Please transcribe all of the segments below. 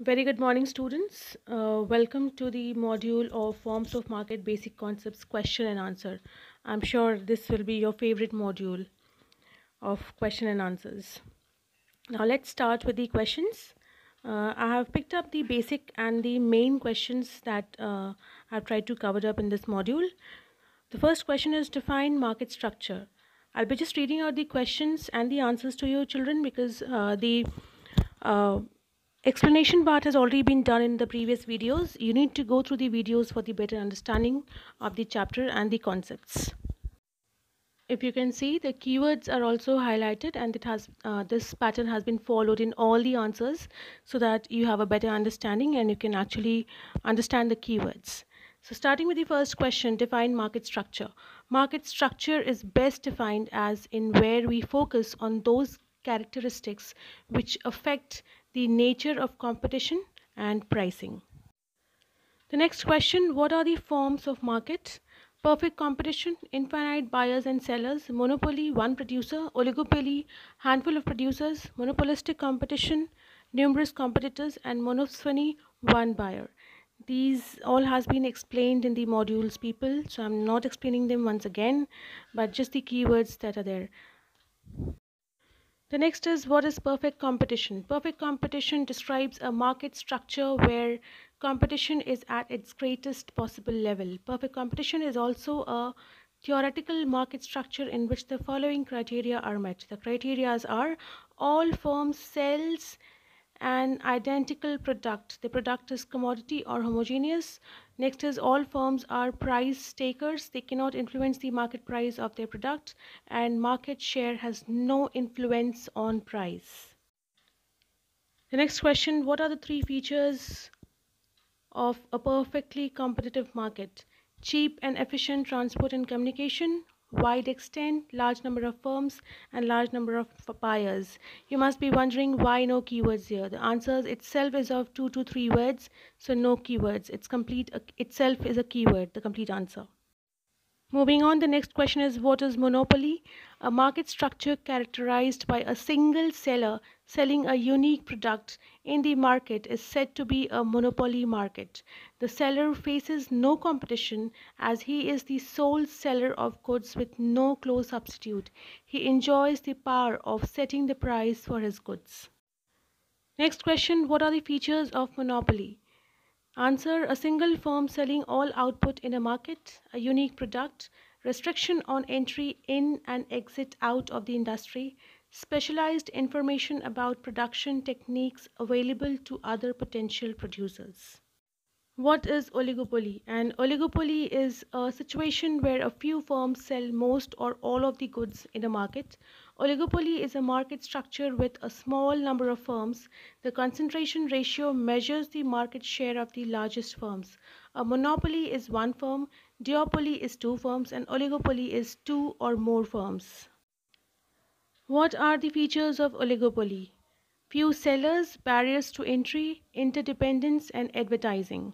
Very good morning, students. Welcome to the module of Forms of Market Basic Concepts question and answer. I'm sure this will be your favorite module of question and answers. Now let's start with the questions. I have picked up the basic and the main questions that I've tried to cover up in this module. The first question is define market structure. I'll be just reading out the questions and the answers to you children because the uh, explanation part has already been done in the previous videos. You need to go through the videos for the better understanding of the chapter and the concepts. If you can see, the keywords are also highlighted, and it has this pattern has been followed in all the answers so that you have a better understanding and you can actually understand the keywords. So starting with the first question, define market structure. Market structure is best defined as in where we focus on those characteristics which affect the nature of competition and pricing. The next question, what are the forms of market? Perfect competition, infinite buyers and sellers, monopoly, one producer, oligopoly, handful of producers, monopolistic competition, numerous competitors, and monophony, one buyer. These all has been explained in the modules, people, so I'm not explaining them once again, but just the keywords that are there. The next is, what is perfect competition? Perfect competition describes a market structure where competition is at its greatest possible level. Perfect competition is also a theoretical market structure in which the following criteria are met. The criteria are all firms sells an identical product. The product is commodity or homogeneous. Next is, all firms are price takers. They cannot influence the market price of their product, and market share has no influence on price. The next question, what are the three features of a perfectly competitive market? Cheap and efficient transport and communication, wide extent, large number of firms, and large number of buyers. You must be wondering why no keywords here. The answer itself is of 2 to 3 words, so no keywords. It's complete itself is a keyword, the complete answer. Moving on, the next question is, what is monopoly? A market structure characterized by a single seller selling a unique product in the market is said to be a monopoly market. The seller faces no competition as he is the sole seller of goods with no close substitute. He enjoys the power of setting the price for his goods. Next question, what are the features of monopoly? Answer, a single firm selling all output in a market, a unique product, restriction on entry in and exit out of the industry, specialized information about production techniques available to other potential producers. What is oligopoly? An oligopoly is a situation where a few firms sell most or all of the goods in a market. Oligopoly is a market structure with a small number of firms. The concentration ratio measures the market share of the largest firms. A monopoly is one firm, duopoly is two firms, and oligopoly is two or more firms. What are the features of oligopoly? Few sellers, barriers to entry, interdependence, and advertising.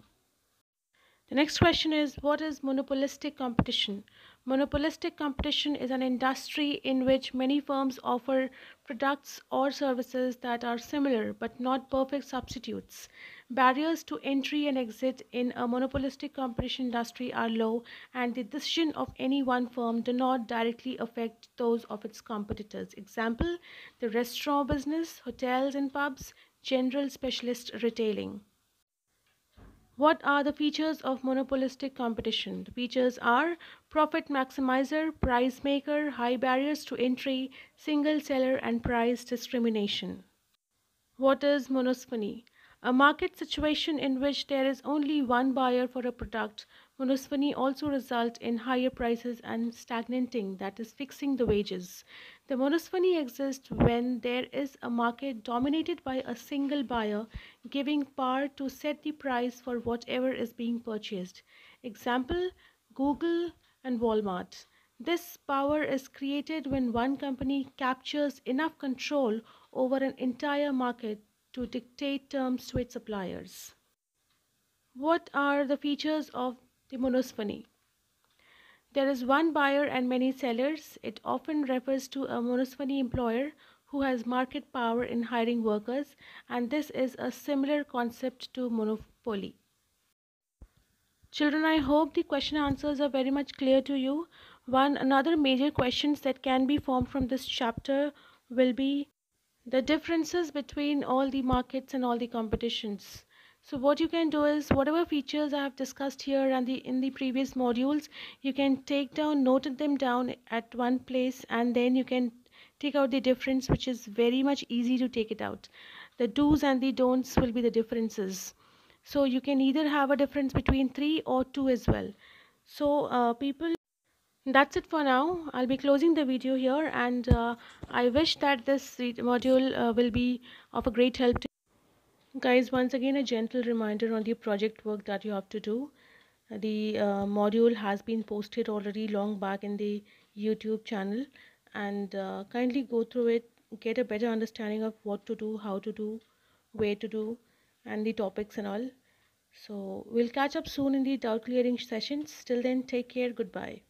The next question is, what is monopolistic competition? Monopolistic competition is an industry in which many firms offer products or services that are similar but not perfect substitutes. Barriers to entry and exit in a monopolistic competition industry are low, and the decision of any one firm do not directly affect those of its competitors. Example, the restaurant business, hotels and pubs, general specialist retailing. What are the features of monopolistic competition? The features are profit maximizer, price maker, high barriers to entry, single seller, and price discrimination. What is monophony? A market situation in which there is only one buyer for a product. Monophony also results in higher prices and stagnating, that is, fixing the wages. The monophony exists when there is a market dominated by a single buyer, giving power to set the price for whatever is being purchased. Example, Google and Walmart. This power is created when one company captures enough control over an entire market to dictate terms to its suppliers. What are the features of the monophony? There is one buyer and many sellers. It often refers to a monophony employer who has market power in hiring workers, and this is a similar concept to monopoly. Children, I hope the question answers are very much clear to you. Another major questions that can be formed from this chapter will be the differences between all the markets and all the competitions. So what you can do is whatever features I have discussed here and in the previous modules, you can note them down at one place, and then you can take out the difference, which is very much easy to take it out. The do's and the don'ts will be the differences. So you can either have a difference between 3 or 2 as well. So people, that's it for now. I'll be closing the video here, and I wish that this module will be of a great help to you. Guys, once again, a gentle reminder on the project work that you have to do. The module has been posted already long back in the YouTube channel, and kindly go through it, get a better understanding of what to do, how to do, where to do, and the topics and all. So we'll catch up soon in the doubt clearing sessions. Till then, take care. Goodbye.